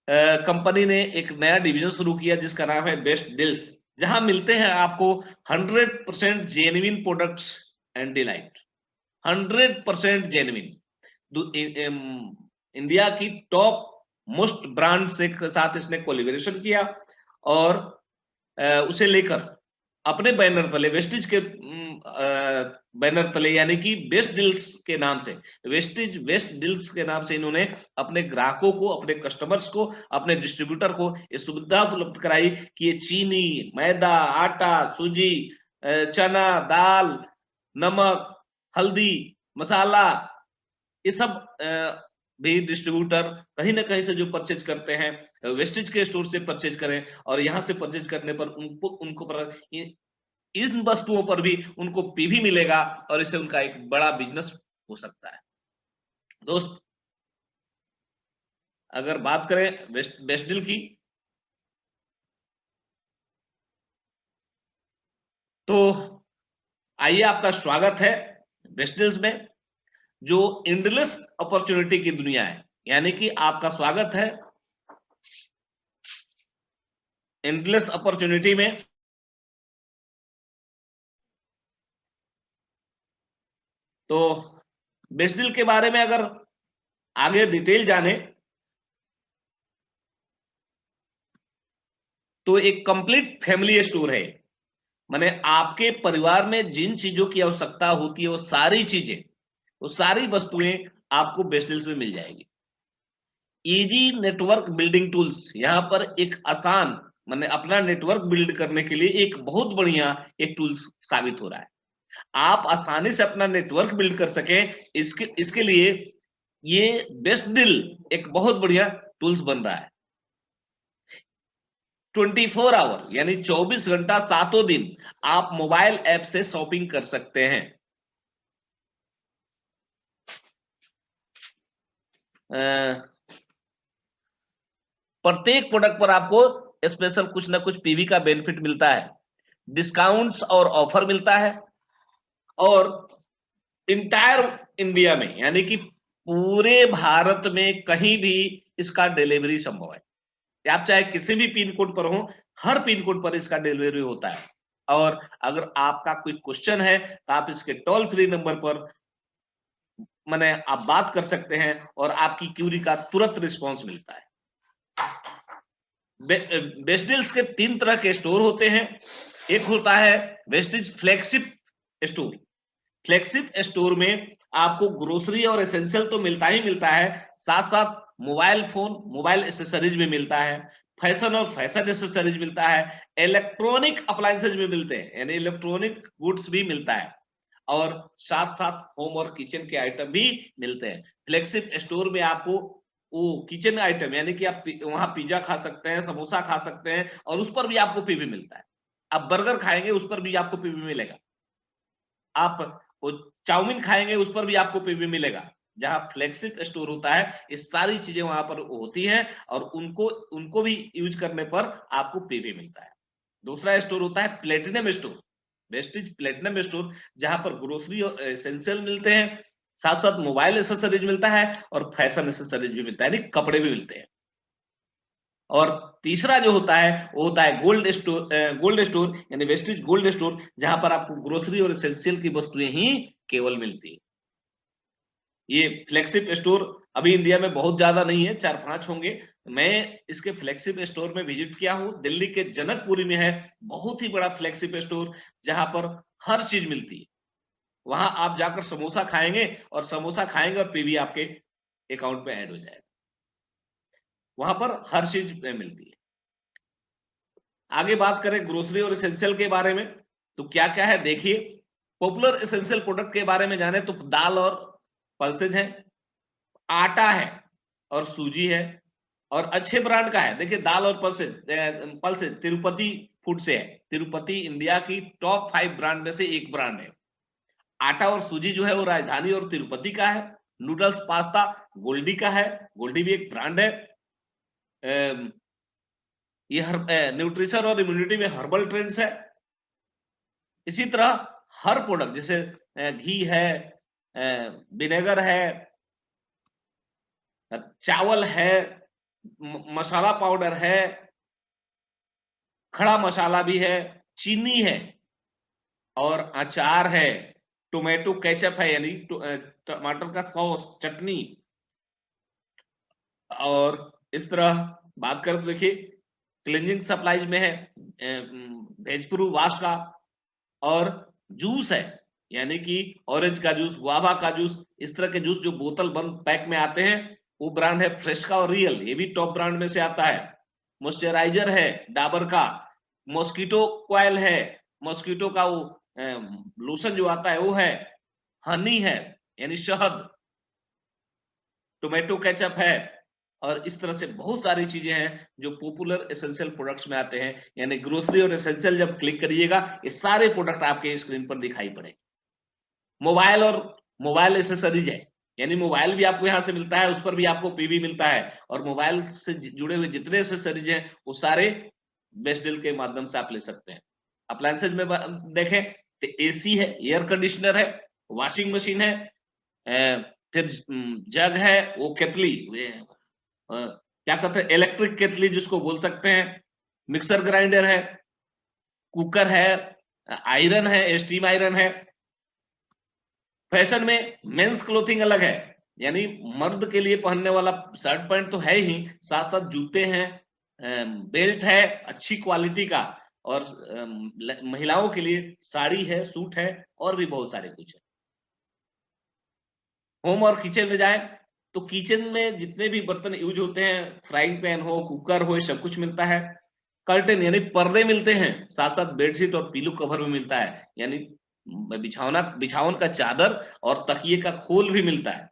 Company ने एक नया डिवीजन शुरू किया जिसका नाम है बेस्ट डील्स, जहां मिलते हैं आपको 100% genuine products and delight. 100% genuine. India की टॉप मोस्ट ब्रांड से साथ इसने कोलिब्रेशन किया और उसे लेकर अपने बैनर तले, वेस्टिज के बैनर तले, यानी कि बेस्ट डील्स के नाम से, वेस्टिज वेस्ट डील्स के नाम से इन्होंने अपने ग्राहकों को, अपने कस्टमर्स को, अपने डिस्ट्रीब्यूटर को ये सुविधा उपलब्ध कराई कि ये चीनी, मैदा, आटा, सूजी, चना, दाल, नमक, हल्दी, मसाला, ये सब भी डिस्ट्रीब्यूटर कहीं ना कहीं से जो परचेज करते हैं, वेस्टेज के स्टोर से परचेज करें, और यहां से परचेज करने पर उनको उनको पर इन वस्तुओं पर भी उनको पीवी मिलेगा और इससे उनका एक बड़ा बिजनेस हो सकता है। दोस्त, अगर बात करें बेस्ट डील की, तो आइए, आपका स्वागत है बेस्ट डील्स में, जो एंडलेस अपॉर्चुनिटी की दुनिया है। यानी कि आपका स्वागत है एंडलेस अपॉर्चुनिटी में। तो बेस्ट डील के बारे में अगर आगे डिटेल जाने, तो एक कंप्लीट फैमिली स्टोर है। माने आपके परिवार में जिन चीजों की आवश्यकता होती है, वो सारी चीजें, वो सारी वस्तुएं आपको बेस्ट डील्स में मिल जाएगी। इजी नेटवर्क बिल्डिंग टूल्स, यहां पर एक आसान, माने अपना नेटवर्क बिल्ड करने के लिए एक बहुत बढ़िया एक टूल्स साबित हो रहा है। आप आसानी से अपना नेटवर्क बिल्ड कर सकें, इसके इसके लिए ये बेस्ट डील एक बहुत बढ़िया टूल्स बन रहा है। 24 आवर यानी 24 घंटा 7 दिन आप मोबाइल ऐप से शॉपिंग कर सकते हैं। प्रत्येक प्रोडक्ट पर आपको स्पेशल कुछ ना कुछ पीवी का बेनिफिट मिलता है, डिस्काउंट्स और ऑफर मिलता है, और इंटायर इंडिया में, यानी कि पूरे भारत में कहीं भी इसका डिलीवरी संभव है। आप चाहे किसी भी पिन कोड पर हो, हर पिन कोड पर इसका डिलीवरी होता है। और अगर आपका कोई क्वेश्चन है तो आप इसके टोल फ्री नंबर पर माने आप बात कर सकते हैं और आपकी क्यूरी का तुरंत रिस्पांस मिलता है। बेस्ट डील्स के 3 तरह के स्टोर होते हैं। एक होता है Vestige flagship store. Flagship store में आपको ग्रोसरी और एसेंशियल तो मिलता ही मिलता है, साथ साथ मोबाइल फोन, मोबाइल एसेसरीज भी मिलता है, फैशन और फैशन एसेसरीज मिलता है, इलेक्ट्रॉनिक अप्लायंसेज भी मिलते हैं, यानी इलेक्ट्रॉनिक गुड्स भी मिलता है, और साथ साथ होम और किचन के आइटम भी मिलते हैं। फ्लैगशिप स्टोर में आपको वो किचन आइटम, यानी कि आप वहां पिज्जा खा सकते हैं, समोसा खा सकते हैं, और उस पर भी आपको पीवी मिलता है। आप बर्गर खाएंगे, उस पर भी आपको पीवी मिलेगा। आप वो चाउमीन खाएंगे, उस पर भी आपको पीवी मिलेगा। जहां फ्लैगशिप स्टोर होता है, ये सारी चीजें वहां पर होती हैं, और उनको उनको भी यूज करने पर आपको पीवी मिलता है। दूसरा स्टोर होता है platinum store, Vestige platinum store, जहां पर ग्रोसरी और एसेंशियल मिलते हैं, साथ साथ मोबाइल एसेसरीज मिलता है, और फैशन एसेसरीज भी मिलता है, यानी कपड़े भी मिलते हैं। और तीसरा जो होता है वो होता है गोल्ड स्टोर यानी वेस्टिज गोल्ड स्टोर, जहां पर आपको ग्रोसरी और एसेंशियल की वस्तुएं ही केवल मिलती है। ये फ्लैगशिप स्टोर अभी इंडिया में बहुत ज्यादा नहीं है, 4-5 होंगे। मैं इसके फ्लैगशिप स्टोर में विजिट किया हूं, दिल्ली के जनकपुरी में है बहुत ही बड़ा फ्लैगशिप स्टोर, जहां पर हर चीज मिलती है। वहां आप जाकर समोसा खाएंगे, और समोसा खाएंगे और पीवी आपके अकाउंट में ऐड हो जाएगा। वहां पर हर चीज मिलती है। आगे बात करें ग्रोसरी और एसेंशियल के बारे में, तो क्या क्या है देखिए। पॉपुलर एसेंशियल प्रोडक्ट के बारे में जाने तो दाल और पल्सेज है, आटा है, और सूजी है, और अच्छे ब्रांड का है। देखिए दाल और पल्सेज, पल्सेज तिरुपति फूड से है। तिरुपति इंडिया की टॉप 5 ब्रांड में से एक ब्रांड है। आटा और सूजी जो है वो राजधानी और तिरुपति का है। नूडल्स पास्ता गोल्डी का है, गोल्डी भी एक ब्रांड है। ये न्यूट्रिशन और इम्यूनिटी में हर्बल ट्रेंड्स है। इसी तरह हर प्रोडक्ट, जैसे घी है, विनेगर है, चावल है, मसाला पाउडर है, खड़ा मसाला भी है, चीनी है और अचार है, टोमेटो केचप है यानी टमाटर का सॉस, चटनी। और इस तरह बात करें तो देखिए क्लींजिंग सप्लाईज में है भेज प्रूफ वाश का, और जूस है यानी कि ऑरेंज का जूस, गुआवा का जूस, इस तरह के जूस जो बोतल बंद पैक में आते हैं, वो ब्रांड है फ्रेश का और रियल, ये भी टॉप ब्रांड में से आता है। मॉइस्चराइजर है डाबर का, मॉस्किटो कॉइल है, मॉस्किटो का वो लोशन जो आता है वो है, हनी है यानी शहद, टोमेटो केचप है, और इस तरह से बहुत सारी चीजें हैं जो पॉपुलर एसेंशियल प्रोडक्ट्स में आते हैं। यानी ग्रोसरी और एसेंशियल जब क्लिक करिएगा ये सारे प्रोडक्ट आपके स्क्रीन पर दिखाई पड़ेंगे। मोबाइल और मोबाइल एसेसरीज है, यानी मोबाइल भी आपको यहां से मिलता है, उस पर भी आपको पीवी मिलता है, और मोबाइल से जुड़े हुए जितने एसेसरीज हैं वो सारे बेस्ट डील के माध्यम से आप ले सकते हैं। अप्लायंसेज में देखें तो एसी है, एयर कंडीशनर है, वॉशिंग मशीन है, फिर जग है, वो केतली, क्या कहते हैं इलेक्ट्रिक केतली जिसको बोल सकते हैं, मिक्सर ग्राइंडर है, कुकर है, आयरन है, स्टीम आयरन है। फैशन में मेंस क्लोथिंग अलग है, यानी मर्द के लिए पहनने वाला शर्ट पैंट तो है ही, साथ साथ जूते हैं, बेल्ट है अच्छी क्वालिटी का, और महिलाओं के लिए साड़ी है, सूट है, और भी बहुत सारे कुछ है। होम और किचन में जाए तो किचन में जितने भी बर्तन यूज होते हैं, फ्राइंग पैन हो, कुकर हो, सब कुछ मिलता है। कर्टेन यानी पर्दे मिलते हैं, साथ साथ बेडशीट और पिलो कवर भी मिलता है, यानी बिछावन का चादर और तकिए का खोल भी मिलता है।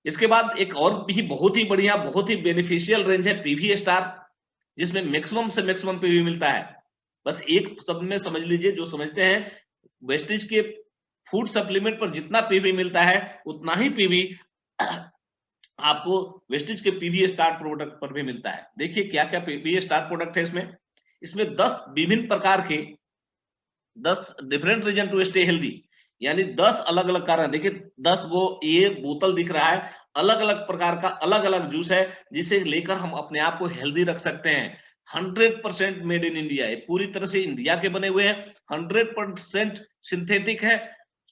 इसके बाद एक और भी बहुत ही बढ़िया, बहुत ही बेनिफिशियल रेंज है पीवी स्टार, जिसमें मैक्सिमम से मैक्सिमम पीवी मिलता है। बस एक शब्द में समझ लीजिए, जो समझते हैं वेस्टेज के फूड सप्लीमेंट पर जितना पीवी मिलता है उतना ही पीवी आपको वेस्टेज के पीवी स्टार प्रोडक्ट पर भी मिलता है। देखिए क्या क्या पीवी स्टार प्रोडक्ट है इसमें। इसमें 10 विभिन्न प्रकार के 10 different reason to stay healthy, यानी 10 अलग अलग कारण। देखिए 10 गो ये बोतल दिख रहा है, अलग अलग प्रकार का अलग अलग जूस है, जिसे लेकर हम अपने आप को हेल्दी रख सकते हैं। 100% मेड इन इंडिया है, पूरी तरह से इंडिया के बने हुए हैं, 100% सिंथेटिक है,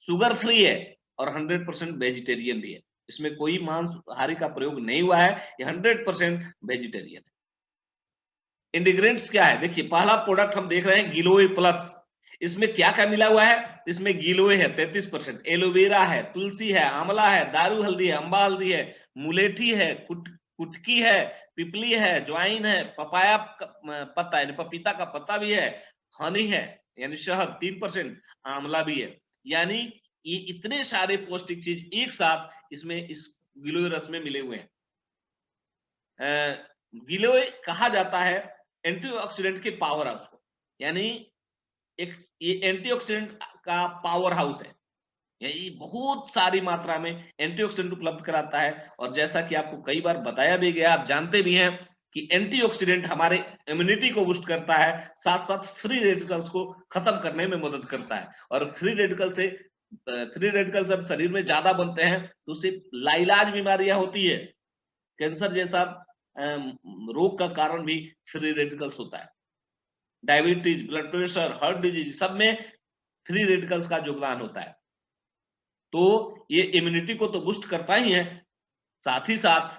शुगर फ्री है, और 100% वेजिटेरियन भी है। इसमें कोई मांसाहारी का प्रयोग नहीं हुआ है, ये 100% वेजिटेरियन है। इंग्रेडिएंट्स क्या है, देखिए पहला प्रोडक्ट हम देख रहे हैं गिलोय प्लस। इसमें क्या क्या मिला हुआ है, इसमें गिलोय है 33%, एलोवेरा है, तुलसी है, आंवला है, दारू हल्दी है, अम्बा हल्दी है, मुलेठी है, कुटकी है, पिपली है, ज्वाइन है, पपाया पत्ता यानी पपीता का पत्ता भी है, हनी है यानी शहद 3%, आंवला भी है। यानी ये इतने सारे पौष्टिक चीज एक साथ इसमें इस गिलोय रस में मिले हुए हैं। गिलोय कहा जाता है एंटीऑक्सीडेंट के पावर हाउस को, यानी एक ये एंटीऑक्सीडेंट का पावर हाउस है, यही बहुत सारी मात्रा में एंटीऑक्सीडेंट उपलब्ध कराता है। और जैसा कि आपको कई बार बताया भी गया, आप जानते भी हैं कि एंटीऑक्सीडेंट हमारे इम्यूनिटी को बूस्ट करता है, साथ साथ फ्री रेडिकल्स को खत्म करने में मदद करता है। और फ्री रेडिकल जब शरीर में ज्यादा बनते हैं तो उससे लाइलाज बीमारियां होती है, कैंसर जैसा रोग का कारण भी फ्री रेडिकल्स होता है। Diabetes, blood pressure, heart disease, सब में फ्री रेडिकल्स का योगदान होता है। तो ये इम्यूनिटी को तो बूस्ट करता ही है, साथ ही साथ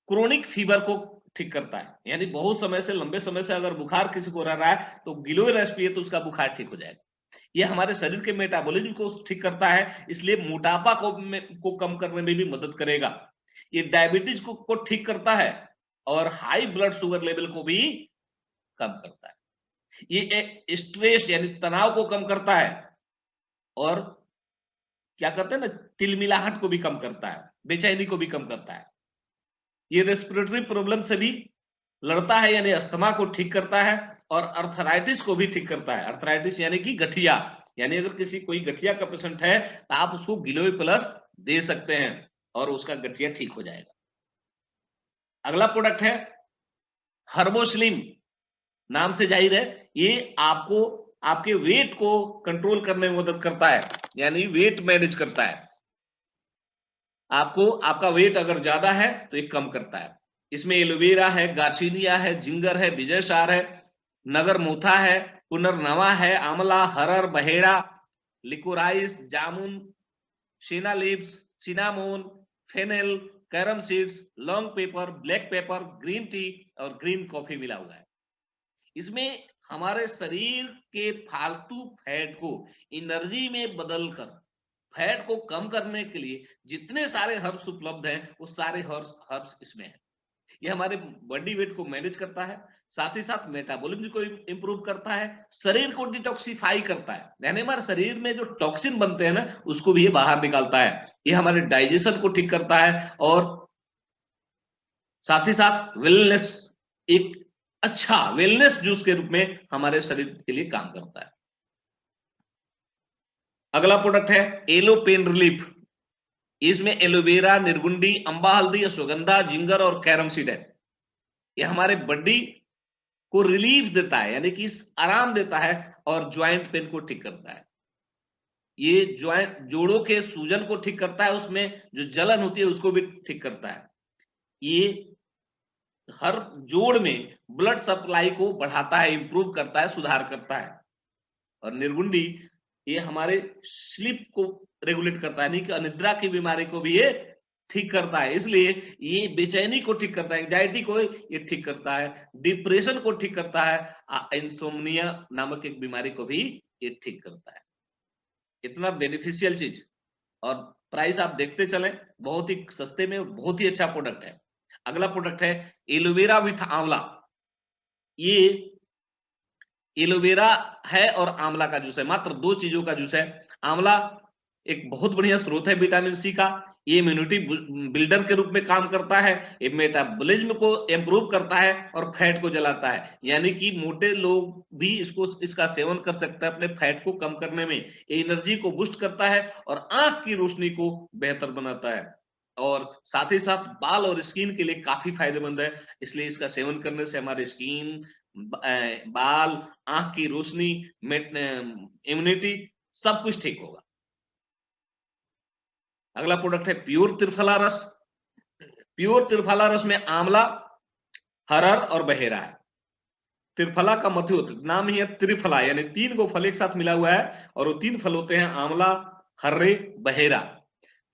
क्रोनिक फीवर को ठीक करता है, यानी बहुत समय से, लंबे समय से अगर बुखार किसी को रह रहा है तो गिलोय रस पिए तो उसका बुखार ठीक हो जाएगा। ये हमारे शरीर के मेटाबॉलिज्म को ठीक करता है, इसलिए मोटापा को कम करने में भी मदद करेगा। ये डायबिटीज को ठीक करता है, और हाई ब्लड शुगर लेवल को भी कम करता है। ये स्ट्रेस यानी तनाव को कम करता है, और क्या करते हैं ना, तिलमिलाहट को भी कम करता है, बेचैनी को भी कम करता है। ये रेस्पिरेटरी प्रॉब्लम से भी लड़ता है, यानी अस्थमा को ठीक करता है, और अर्थराइटिस को भी ठीक करता है। अर्थराइटिस यानी कि गठिया, यानी अगर किसी कोई गठिया का पेशेंट है तो आप उसको गिलोय प्लस दे सकते हैं और उसका गठिया ठीक हो जाएगा। अगला प्रोडक्ट है हर्बोस्लिम, नाम से जाहिर है ये आपको आपके वेट को कंट्रोल करने में मदद करता है, यानी वेट मैनेज करता है। आपको आपका वेट अगर ज्यादा है तो ये कम करता है। इसमें एलोवेरा है, गार्सिनिया है, जिंगर है, विजयसार है, नगर मोथा है, पुनर्नवा है, आंवला, हरर, बहेड़ा, लिकोराइस, जामुन, senna leaves, cinnamon, fennel, carom seeds, long pepper, black pepper, green tea और ग्रीन कॉफी मिला हुआ है। इसमें हमारे शरीर के फालतू फैट को एनर्जी में बदलकर फैट को कम करने के लिए जितने सारे हर्ब्स उपलब्ध हैं वो सारे हर्ब्स इसमें हैं। ये हमारे बॉडी वेट को मैनेज करता है, साथ ही साथ मेटाबॉलिज्म को इंप्रूव करता है, शरीर को डिटॉक्सिफाई करता है, यानी हमारे शरीर में जो टॉक्सिन बनते हैं ना उसको भी ये बाहर निकालता है। ये हमारे डाइजेशन को ठीक करता है और साथ ही साथ वेलनेस, एक अच्छा वेलनेस जूस के रूप में हमारे शरीर के लिए काम करता है। अगला प्रोडक्ट है एलो पेन रिलीफ। इसमें एलोवेरा, निर्गुंडी, अंबा हल्दी, अश्वगंधा, जिंगर और कैरम सीड है। ये हमारे बॉडी को रिलीफ देता है, यानी कि आराम देता है और ज्वाइंट पेन को ठीक करता है। ये ज्वाइंट जोड़ों के सूजन को ठीक करता है, उसमें जो जलन होती है उसको भी ठीक करता है। ये हर जोड़ में ब्लड सप्लाई को बढ़ाता है, इंप्रूव करता है, सुधार करता है। और निर्गुंडी ये हमारे स्लीप को रेगुलेट करता है, यानी कि अनिद्रा की बीमारी को भी ये ठीक करता है। इसलिए ये बेचैनी को ठीक करता है, एंजाइटी को ये ठीक करता है, डिप्रेशन को ठीक करता है, इंसोम्निया नामक एक बीमारी को भी ये ठीक करता है। इतना बेनिफिशियल चीज, और प्राइस आप देखते चले बहुत ही सस्ते में बहुत ही अच्छा प्रोडक्ट है। अगला प्रोडक्ट है एलोवेरा विथ आंवला। ये एलोवेरा है और आंवला का जूस है, मात्र दो चीजों का जूस है। आंवला एक बहुत बढ़िया स्रोत है विटामिन सी का, ये इम्यूनिटी बिल्डर के रूप में काम करता है, ये मेटाबॉलिज्म को इंप्रूव करता है और फैट को जलाता है, यानी कि मोटे लोग भी इसका सेवन कर सकते हैं अपने फैट को कम करने में। ये एनर्जी को बूस्ट करता है और आंख की रोशनी को बेहतर बनाता है, और साथ ही साथ बाल और स्किन के लिए काफी फायदेमंद है। इसलिए इसका सेवन करने से हमारे स्किन, बाल, आंख की रोशनी, इम्यूनिटी सब कुछ ठीक होगा। अगला प्रोडक्ट है प्योर त्रिफला रस। प्योर त्रिफला रस में आंवला, हरर और बहेरा है। त्रिफला का मतलब नाम ही है त्रिफला, यानी तीन को फल एक साथ मिला हुआ है, और वो तीन फल होते हैं आंवला, हर्रे, बहेरा।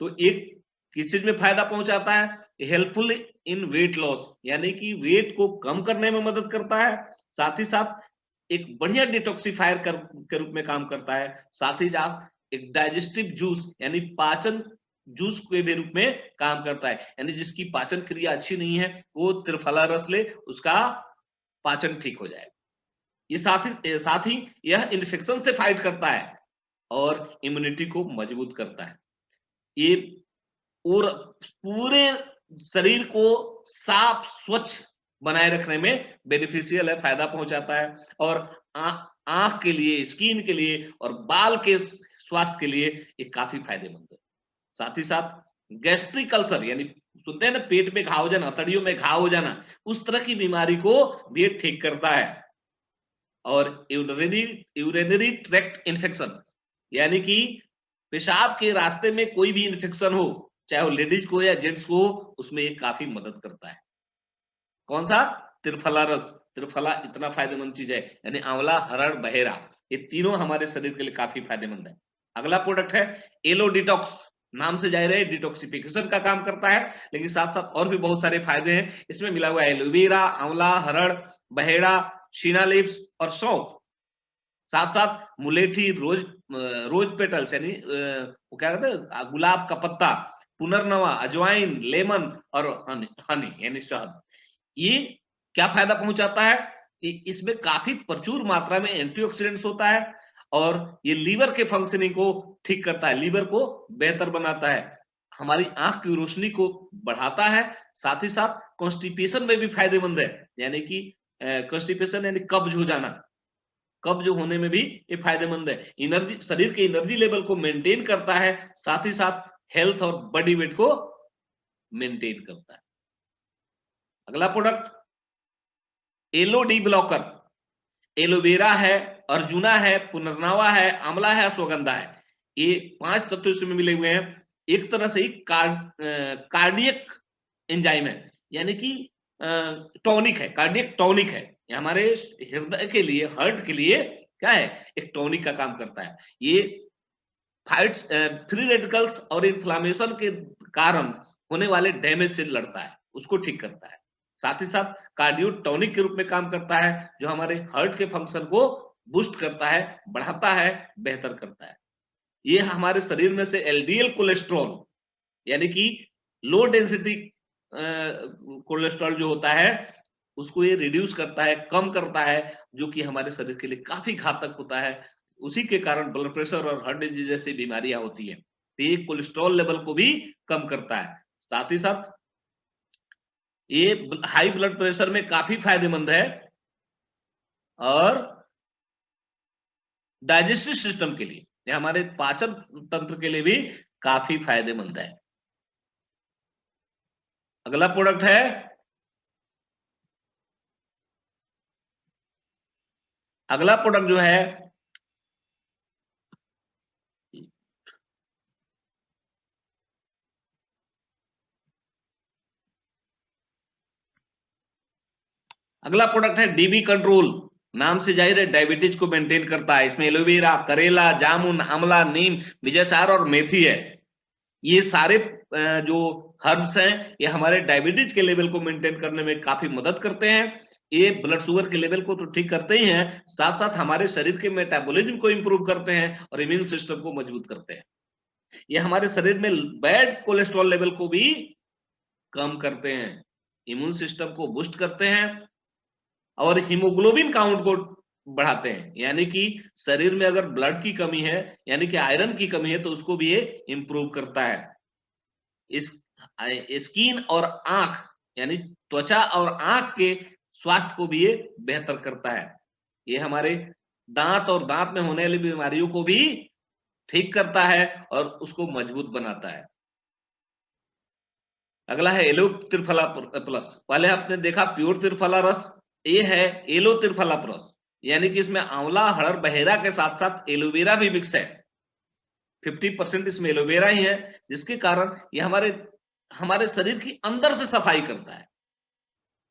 तो एक किस चीज में फायदा पहुंचाता है? हेल्पफुल इन वेट लॉस, यानी कि वेट को कम करने में मदद करता है, साथ ही साथ एक बढ़िया डिटॉक्सिफायर के रूप में काम करता है, साथ ही साथ एक डाइजेस्टिव जूस यानी पाचन जूस के भी रूप में काम करता है, यानी जिसकी पाचन क्रिया अच्छी नहीं है वो त्रिफला रस ले, उसका पाचन ठीक हो जाएगा। ये साथ ही यह इन्फेक्शन से फाइट करता है और इम्यूनिटी को मजबूत करता है। ये और पूरे शरीर को साफ स्वच्छ बनाए रखने में बेनिफिशियल है, फायदा पहुंचाता है, और आंख के लिए, स्किन के लिए और बाल के स्वास्थ्य के लिए ये काफी फायदेमंद है। साथ ही साथ गैस्ट्रिक अल्सर, यानी सुनते हैं ना पेट में घाव हो जाना, अतड़ियों में घाव हो जाना, उस तरह की बीमारी को भी ठीक करता है। और यूरिनरी ट्रैक्ट इन्फेक्शन, यानी कि पेशाब के रास्ते में कोई भी इन्फेक्शन हो, चाहे वो लेडीज को या जेंट्स को, उसमें ये काफी मदद करता है। कौन सा? त्रिफला रस। त्रिफला इतना फायदेमंद चीज है, यानी आंवला, हरड़, बहेरा, ये तीनों हमारे शरीर के लिए काफी फायदेमंद है। अगला प्रोडक्ट है एलो डिटॉक्स। नाम से जाहिर है डिटॉक्सिफिकेशन का काम करता है, लेकिन साथ साथ और भी बहुत सारे फायदे हैं। इसमें मिला हुआ है एलोवेरा, आंवला, हरड़, बहेड़ा, शीना लीव्स और सौंफ, साथ साथ मुलेठी, रोज पेटल्स, यानी वो क्या कहते हैं, गुलाब का पत्ता, पुनर्नवा, अजवाइन, लेमन और हनी यानी शहद। ये क्या फायदा पहुंचाता है? इसमें काफी प्रचुर मात्रा में एंटीऑक्सीडेंट्स होता है, और ये लीवर के फंक्शनिंग को ठीक करता है, लीवर को बेहतर बनाता है, हमारी आंख की रोशनी को बढ़ाता है, साथ ही साथ कॉन्स्टिपेशन में भी फायदेमंद है, यानी कि कॉन्स्टिपेशन यानी कब्ज हो जाना, कब्ज होने में भी ये फायदेमंद है। एनर्जी, शरीर के एनर्जी लेवल को मेंटेन करता है, साथ ही साथ हेल्थ और बॉडी वेट को मेंटेन करता है। अगला product aloe D blocker. Aloe vera है, अर्जुना है, पुनर्नवा है, आंवला है, अश्वगंधा है, ये 5 तत्व इसमें मिले हुए हैं। एक तरह से ही कार्डियक एंजाइम है, यानी कि टॉनिक है, कार्डियक टॉनिक है। ये हमारे हृदय के लिए, हार्ट के लिए क्या है, एक टॉनिक का काम करता है। ये फाइट्स फ्री रेडिकल्स और इन्फ्लामेशन के कारण होने वाले डैमेज से लड़ता है, उसको ठीक करता है। साथ ही साथ कार्डियो टॉनिक के रूप में काम करता है, जो हमारे हार्ट के फंक्शन को बूस्ट करता है, बढ़ाता है, बेहतर करता है। ये हमारे शरीर में से एलडीएल कोलेस्ट्रॉल, यानी कि लो डेंसिटी कोलेस्ट्रॉल जो होता है, उसको ये रिड्यूस करता है, कम करता है, जो कि हमारे शरीर के लिए काफी घातक होता है। उसी के कारण ब्लड प्रेशर और हार्ट डिजीज जैसी बीमारियां होती है। तो ये कोलेस्ट्रॉल लेवल को भी कम करता है। साथ ही साथ ये हाई ब्लड प्रेशर में काफी फायदेमंद है, और डाइजेस्टिव सिस्टम के लिए, ये हमारे पाचन तंत्र के लिए भी काफी फायदेमंद है। अगला प्रोडक्ट है अगला प्रोडक्ट जो है अगला प्रोडक्ट है डीबी कंट्रोल। नाम से जाहिर है डायबिटीज को मेंटेन करता है। इसमें एलोवेरा, करेला, जामुन, आंवला, नीम, विजयसार और मेथी है। ये सारे जो हर्ब्स हैं, ये हमारे डायबिटीज के लेवल को मेंटेन करने में काफी मदद करते हैं। ये ब्लड शुगर के लेवल को तो ठीक करते ही हैं, साथ साथ हमारे शरीर के मेटाबॉलिज्म को इंप्रूव करते हैं और इम्यून सिस्टम को मजबूत करते हैं। ये हमारे शरीर में बैड कोलेस्ट्रॉल लेवल को भी कम करते हैं, इम्यून सिस्टम को बूस्ट करते हैं और हीमोग्लोबिन काउंट को बढ़ाते हैं। यानी कि शरीर में अगर ब्लड की कमी है, यानी कि आयरन की कमी है, तो उसको भी ये इंप्रूव करता है। इस स्किन और आंख, यानी त्वचा और आंख के स्वास्थ्य को भी ये बेहतर करता है। ये हमारे दांत और दांत में होने वाली बीमारियों को भी ठीक करता है और उसको मजबूत बनाता है। अगला है एलो त्रिफला प्लस। पहले आपने देखा प्योर त्रिफला रस, ये है एलो त्रिफला प्लस, यानी कि इसमें आंवला, हड़र, बहेरा के साथ साथ एलोवेरा भी मिक्स है। 50% इसमें एलोवेरा ही है, जिसके कारण ये हमारे शरीर की अंदर से सफाई करता है,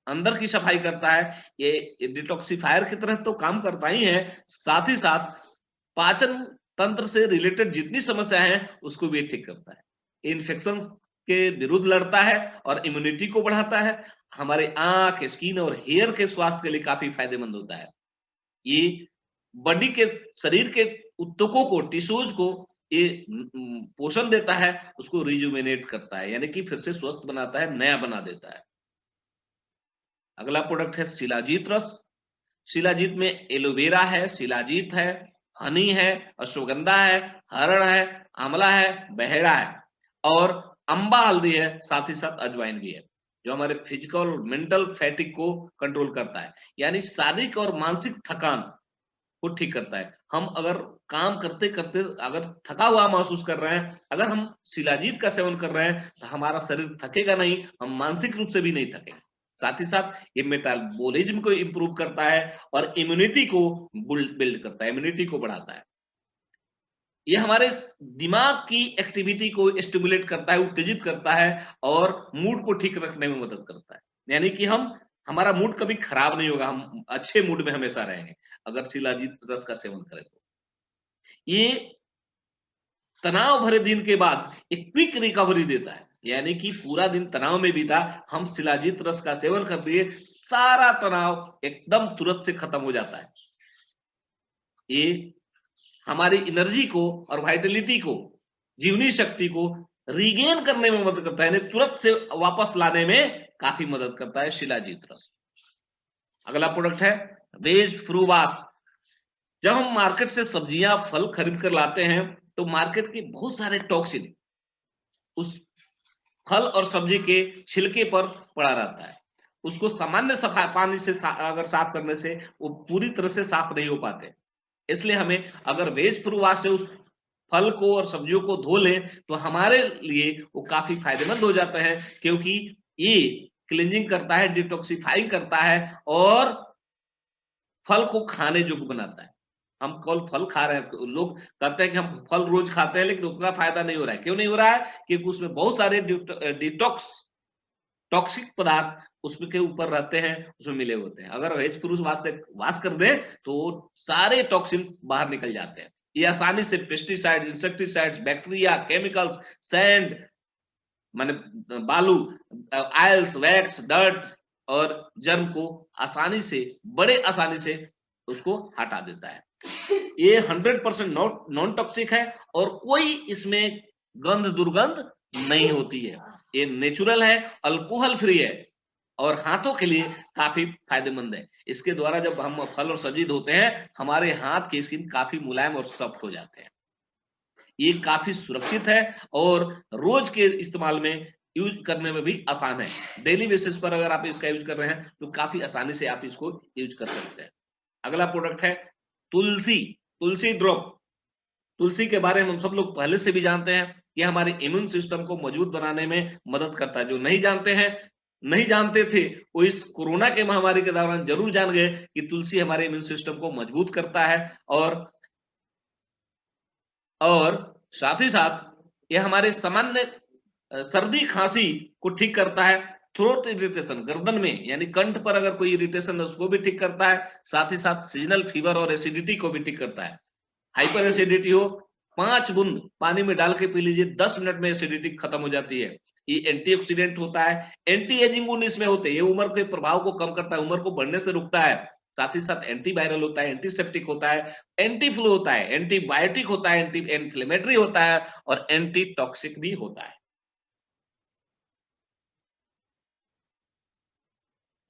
अंदर की सफाई करता है। ये डिटॉक्सिफायर की तरह तो काम करता ही है, साथ ही साथ पाचन तंत्र से रिलेटेड जितनी समस्या है उसको भी ठीक करता है। इन्फेक्शन के विरुद्ध लड़ता है और इम्यूनिटी को बढ़ाता है। हमारे आंख, स्किन और हेयर के स्वास्थ्य के लिए काफी फायदेमंद होता है। ये बॉडी के, शरीर के ऊतकों को, टिश्यूज को ये पोषण देता है, उसको रिजुवेनेट करता है, यानी कि फिर से स्वस्थ बनाता है, नया बना देता है। अगला प्रोडक्ट है शिलाजीत रस। शिलाजीत में एलोवेरा है, शिलाजीत है, हनी है, अश्वगंधा है, हरड़ है, आंवला है, बहेड़ा है और अंबा हल्दी है, साथ ही साथ अजवाइन भी है, जो हमारे फिजिकल और मेंटल फैटिक को कंट्रोल करता है, यानी शारीरिक और मानसिक थकान को ठीक करता है। हम अगर काम करते करते अगर थका हुआ महसूस कर रहे हैं, अगर हम शिलाजीत का सेवन कर रहे हैं, तो हमारा शरीर थकेगा नहीं, हम मानसिक रूप से भी नहीं थकेंगे। साथ ही साथ ये मेटाबॉलिज्म को इंप्रूव करता है और इम्यूनिटी को बिल्ड करता है, इम्यूनिटी को बढ़ाता है। ये हमारे दिमाग की एक्टिविटी को स्टिमुलेट करता है, उत्तेजित करता है और मूड को ठीक रखने में मदद करता है। यानी कि हमारा मूड कभी खराब नहीं होगा, हम अच्छे मूड में हमेशा रहेंगे अगर शिलाजीत रस का सेवन करें तो। ये तनाव भरे दिन के बाद एक क्विक रिकवरी देता है, यानी कि पूरा दिन तनाव में बीता, हम शिलाजीत रस का सेवन कर दिए, सारा तनाव एकदम तुरंत से खत्म हो जाता है। ये हमारी एनर्जी को और वाइटलिटी को, जीवनी शक्ति को रीगेन करने में मदद करता है, यानी तुरंत से वापस लाने में काफी मदद करता है शिलाजीत रस। अगला प्रोडक्ट है वेज फ्रूवास। जब हम मार्केट से सब्जियां, फल खरीद कर लाते हैं, तो मार्केट के बहुत सारे टॉक्सिन उस फल और सब्जी के छिलके पर पड़ा रहता है। उसको सामान्य पानी से अगर साफ करने से वो पूरी तरह से साफ नहीं हो पाते। इसलिए हमें अगर वेज फ्रूवास से उस फल को और सब्जियों को धो लें, तो हमारे लिए वो काफी फायदेमंद हो जाता है, क्योंकि ये क्लींजिंग करता है, डिटॉक्सिफाइंग करता है और फल को खाने योग्य बनाता है। हम कल फल खा रहे हैं, लोग कहते हैं कि हम फल रोज खाते हैं लेकिन उतना फायदा नहीं हो रहा है। क्यों नहीं हो रहा है? क्योंकि उसमें बहुत सारे डिटॉक्स टॉक्सिक पदार्थ उसमें के ऊपर रहते हैं, उसमें मिले होते हैं। अगर वेज फ्रूट वाश कर दे तो सारे टॉक्सिन बाहर निकल जाते हैं। ये आसानी से pesticide, insecticides, bacteria, chemicals, sand माने बालू, आयल्स, वैक्स, डर्ट और जर्म को आसानी से, बड़े आसानी से उसको हटा देता है। ये 100% नॉन टॉक्सिक है और कोई इसमें गंध दुर्गंध नहीं होती है। ये नेचुरल है, अल्कोहल फ्री है और हाथों के लिए काफी फायदेमंद है। इसके द्वारा जब हम फल और सब्जी धोते हैं, हमारे हाथ की स्किन काफी मुलायम और सॉफ्ट हो जाते हैं। ये काफी सुरक्षित है और रोज के इस्तेमाल में यूज करने में भी आसान है। डेली बेसिस पर अगर आप इसका यूज कर रहे हैं तो काफी आसानी से आप इसको यूज कर सकते हैं। अगला प्रोडक्ट है तुलसी, तुलसी ड्रॉप। तुलसी के बारे में हम सब लोग पहले से भी जानते हैं कि हमारे इम्यून सिस्टम को मजबूत बनाने में मदद करता है। जो नहीं जानते हैं, नहीं जानते थे, वो इस कोरोना के महामारी के दौरान जरूर जान गए कि तुलसी हमारे इम्यून सिस्टम को मजबूत करता है और साथ ही साथ ये हमारे सामान्य सर्दी खांसी को ठीक करता है। थ्रोट इरिटेशन, गर्दन में यानी कंठ पर अगर कोई इरिटेशन है उसको भी ठीक करता है। साथ ही साथ सीजनल फीवर और एसिडिटी को भी ठीक करता है। हाइपर एसिडिटी हो, 5 बूंद पानी में डाल के पी लीजिए, 10 मिनट में एसिडिटी खत्म हो जाती है। ये एंटीऑक्सीडेंट होता है, एंटी एजिंग गुण इसमें होते हैं, ये उम्र के प्रभाव को कम करता है, उम्र को बढ़ने से रुकता है। साथ ही साथ एंटीवायरल होता है, एंटीसेप्टिक होता है, एंटी फ्लू होता है, एंटीबायोटिक होता है, एंटी इन्फ्लेमेटरी होता है और एंटी टॉक्सिक भी होता है।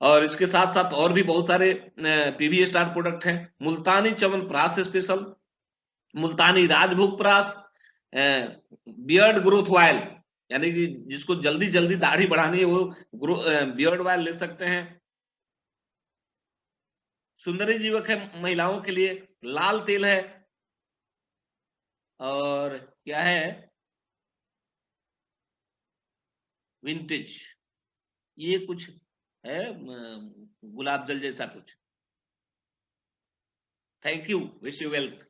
और इसके साथ साथ और भी बहुत सारे पीवी स्टार प्रोडक्ट हैं। मुल्तानी च्यवनप्राश स्पेशल, मुल्तानी राजभोग प्राश, बियर्ड ग्रोथ ऑयल, यानी कि जिसको जल्दी जल्दी दाढ़ी बढ़ानी है वो बियर्ड ऑयल ले सकते हैं। सुंदरी जीवक है महिलाओं के लिए, लाल तेल है और क्या है, विंटेज, ये कुछ है गुलाब जल जैसा कुछ। Thank you, wish you wealth.